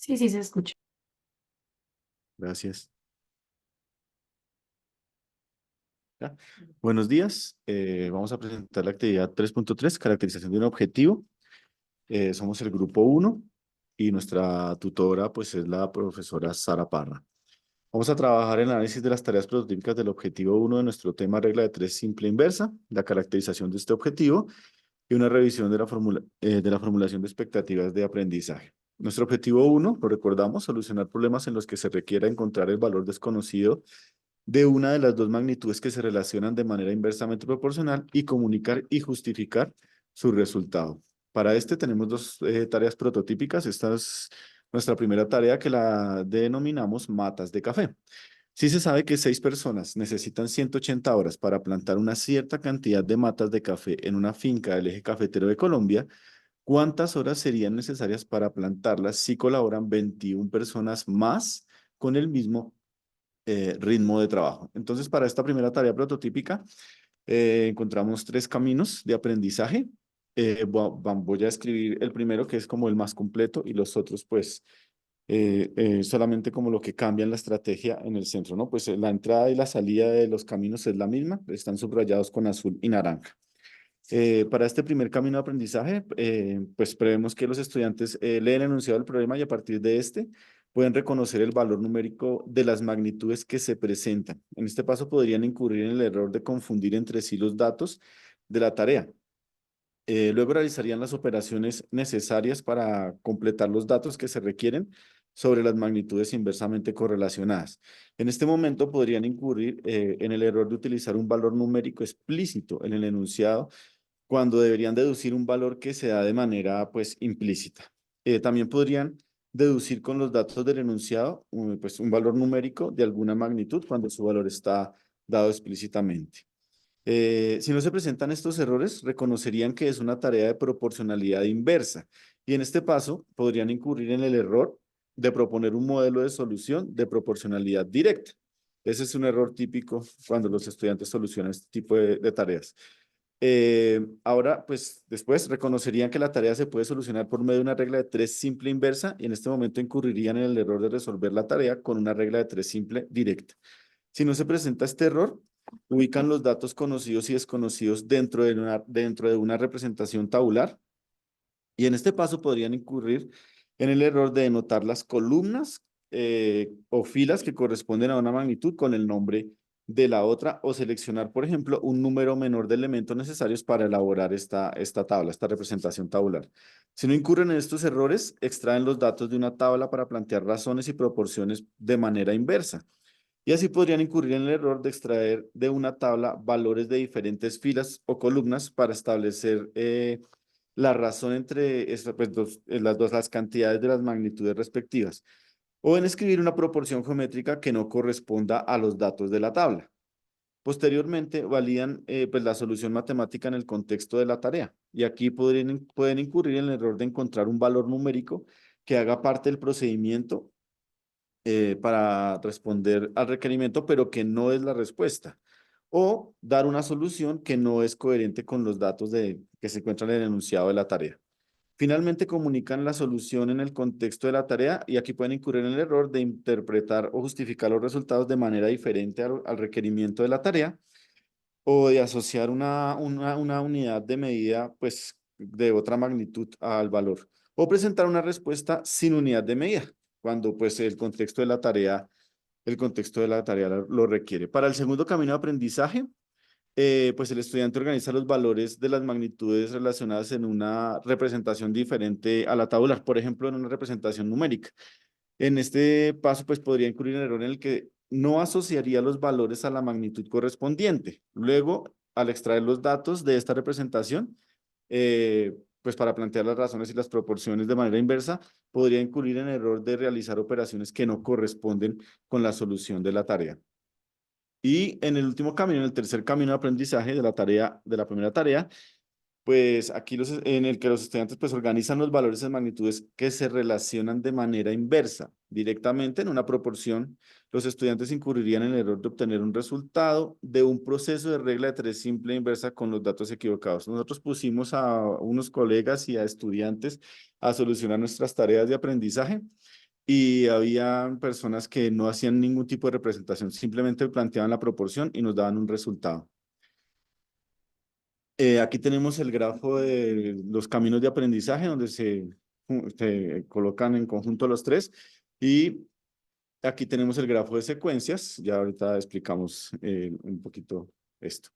Sí, sí, se escucha. Gracias. Ya. Buenos días. Vamos a presentar la actividad 3.3, caracterización de un objetivo. Somos el grupo uno y nuestra tutora pues es la profesora Sara Parra. Vamos a trabajar en el análisis de las tareas prototípicas del objetivo uno de nuestro tema regla de tres simple inversa, la caracterización de este objetivo y una revisión de la formulación de expectativas de aprendizaje. Nuestro objetivo uno, lo recordamos, solucionar problemas en los que se requiera encontrar el valor desconocido de una de las dos magnitudes que se relacionan de manera inversamente proporcional y comunicar y justificar su resultado. Para este tenemos dos tareas prototípicas. Esta es nuestra primera tarea, que la denominamos matas de café. Si se sabe que 6 personas necesitan 180 horas para plantar una cierta cantidad de matas de café en una finca del eje cafetero de Colombia, ¿cuántas horas serían necesarias para plantarlas si colaboran 21 personas más con el mismo ritmo de trabajo? Entonces, para esta primera tarea prototípica, encontramos 3 caminos de aprendizaje. Voy a escribir el primero, que es como el más completo, y los otros, pues, solamente como lo que cambia en la estrategia en el centro, ¿no? Pues la entrada y la salida de los caminos es la misma, están subrayados con azul y naranja. Para este primer camino de aprendizaje, pues prevemos que los estudiantes leen el enunciado del problema y a partir de este pueden reconocer el valor numérico de las magnitudes que se presentan. En este paso podrían incurrir en el error de confundir entre sí los datos de la tarea. Luego realizarían las operaciones necesarias para completar los datos que se requieren sobre las magnitudes inversamente correlacionadas. En este momento podrían incurrir en el error de utilizar un valor numérico explícito en el enunciado cuando deberían deducir un valor que se da de manera pues implícita. También podrían deducir con los datos del enunciado pues un valor numérico de alguna magnitud cuando su valor está dado explícitamente. Si no se presentan estos errores, reconocerían que es una tarea de proporcionalidad inversa y en este paso podrían incurrir en el error de proponer un modelo de solución de proporcionalidad directa. Ese es un error típico cuando los estudiantes solucionan este tipo de tareas. Ahora, pues después reconocerían que la tarea se puede solucionar por medio de una regla de tres simple inversa y en este momento incurrirían en el error de resolver la tarea con una regla de tres simple directa. Si no se presenta este error, ubican los datos conocidos y desconocidos dentro de una representación tabular y en este paso podrían incurrir en el error de denotar las columnas o filas que corresponden a una magnitud con el nombre de la otra o seleccionar, por ejemplo, un número menor de elementos necesarios para elaborar esta tabla, esta representación tabular. Si no incurren en estos errores, extraen los datos de una tabla para plantear razones y proporciones de manera inversa. Y así podrían incurrir en el error de extraer de una tabla valores de diferentes filas o columnas para establecer la razón entre las cantidades de las magnitudes respectivas, o en escribir una proporción geométrica que no corresponda a los datos de la tabla. Posteriormente, validan pues la solución matemática en el contexto de la tarea, y aquí pueden incurrir en el error de encontrar un valor numérico que haga parte del procedimiento para responder al requerimiento, pero que no es la respuesta. O dar una solución que no es coherente con los datos que se encuentran en el enunciado de la tarea. Finalmente, comunican la solución en el contexto de la tarea y aquí pueden incurrir en el error de interpretar o justificar los resultados de manera diferente al requerimiento de la tarea o de asociar una unidad de medida pues, de otra magnitud al valor. O presentar una respuesta sin unidad de medida, cuando pues el contexto de la tarea lo requiere. Para el segundo camino de aprendizaje, pues el estudiante organiza los valores de las magnitudes relacionadas en una representación diferente a la tabular, por ejemplo, en una representación numérica. En este paso, pues podría incurrir un error en el que no asociaría los valores a la magnitud correspondiente. Luego, al extraer los datos de esta representación, pues para plantear las razones y las proporciones de manera inversa, podría incurrir en el error de realizar operaciones que no corresponden con la solución de la tarea. Y en el último camino, en el tercer camino de aprendizaje de la primera tarea, pues aquí en el que los estudiantes pues organizan los valores en magnitudes que se relacionan de manera inversa. Directamente en una proporción, los estudiantes incurrirían en el error de obtener un resultado de un proceso de regla de tres simple e inversa con los datos equivocados. Nosotros pusimos a unos colegas y a estudiantes a solucionar nuestras tareas de aprendizaje y había personas que no hacían ningún tipo de representación, simplemente planteaban la proporción y nos daban un resultado. Aquí tenemos el grafo de los caminos de aprendizaje donde se colocan en conjunto los tres y aquí tenemos el grafo de secuencias. Ya ahorita explicamos un poquito esto.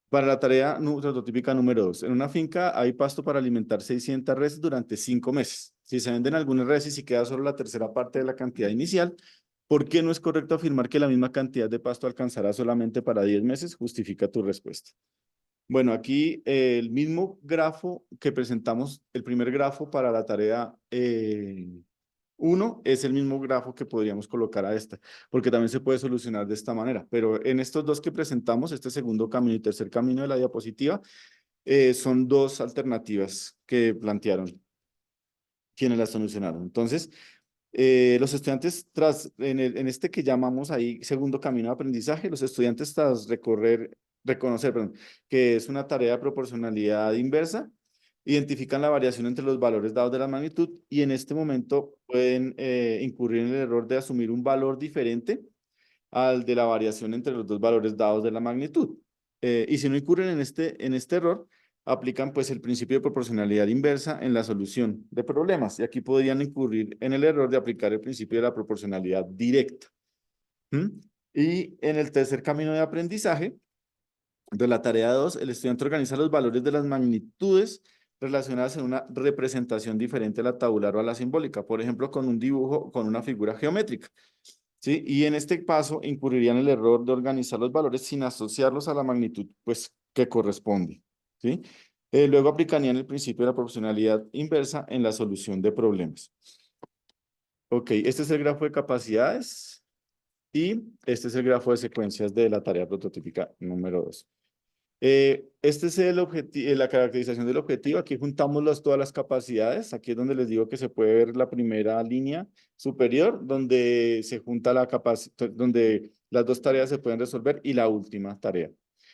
Para la tarea prototípica número 2. En una finca hay pasto para alimentar 600 reses durante 5 meses. Si se venden algunas reses y queda solo la tercera parte de la cantidad inicial, ¿por qué no es correcto afirmar que la misma cantidad de pasto alcanzará solamente para 10 meses? Justifica tu respuesta. Bueno, aquí el mismo grafo que presentamos, el primer grafo para la tarea 1 es el mismo grafo que podríamos colocar a esta, porque también se puede solucionar de esta manera. Pero en estos dos que presentamos, este segundo camino y tercer camino de la diapositiva, son dos alternativas que plantearon quienes las solucionaron. Entonces, los estudiantes en este que llamamos ahí segundo camino de aprendizaje, los estudiantes tras reconocer, perdón, que es una tarea de proporcionalidad inversa, identifican la variación entre los valores dados de la magnitud y en este momento pueden incurrir en el error de asumir un valor diferente al de la variación entre los dos valores dados de la magnitud. Y si no incurren en este error, aplican pues el principio de proporcionalidad inversa en la solución de problemas. Y aquí podrían incurrir en el error de aplicar el principio de la proporcionalidad directa. ¿Mm? Y en el tercer camino de aprendizaje, de la tarea 2, el estudiante organiza los valores de las magnitudes relacionadas en una representación diferente a la tabular o a la simbólica, por ejemplo, con un dibujo, con una figura geométrica. ¿Sí? Y en este paso incurrirían el error de organizar los valores sin asociarlos a la magnitud pues, que corresponde. ¿Sí? Luego aplicarían el principio de la proporcionalidad inversa en la solución de problemas. Ok, este es el grafo de capacidades y este es el grafo de secuencias de la tarea prototípica número 2. Este es la caracterización del objetivo. Aquí juntamos todas las capacidades. Aquí es donde les digo que se puede ver la primera línea superior, donde se junta la capacidad, donde las dos tareas se pueden resolver y la última tarea.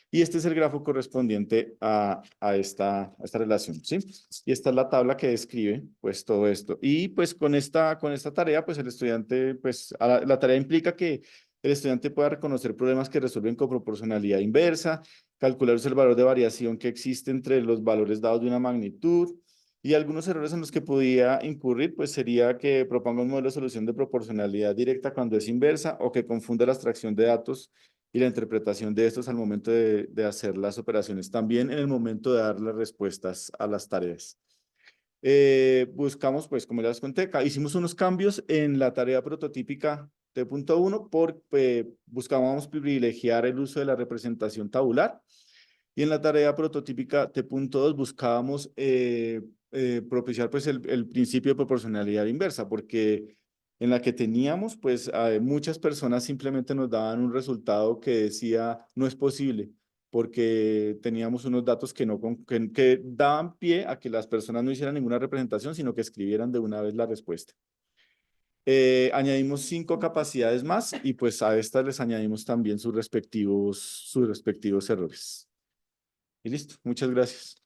Y este es el grafo correspondiente a esta relación, ¿sí? Y esta es la tabla que describe, pues, todo esto. Y, pues, con esta tarea, pues, el estudiante, pues, la tarea implica que el estudiante pueda reconocer problemas que resuelven con proporcionalidad inversa, calcular el valor de variación que existe entre los valores dados de una magnitud, y algunos errores en los que podía incurrir, pues sería que proponga un modelo de solución de proporcionalidad directa cuando es inversa o que confunda la extracción de datos y la interpretación de estos al momento de hacer las operaciones, también en el momento de dar las respuestas a las tareas. Buscamos, pues, como ya les conté, hicimos unos cambios en la tarea prototípica T.1 buscábamos privilegiar el uso de la representación tabular y en la tarea prototípica T.2 buscábamos propiciar pues el principio de proporcionalidad inversa porque en la que teníamos pues muchas personas simplemente nos daban un resultado que decía no es posible porque teníamos unos datos que daban pie a que las personas no hicieran ninguna representación, sino que escribieran de una vez la respuesta. Añadimos 5 capacidades más y pues a estas les añadimos también sus respectivos errores. Y listo, muchas gracias.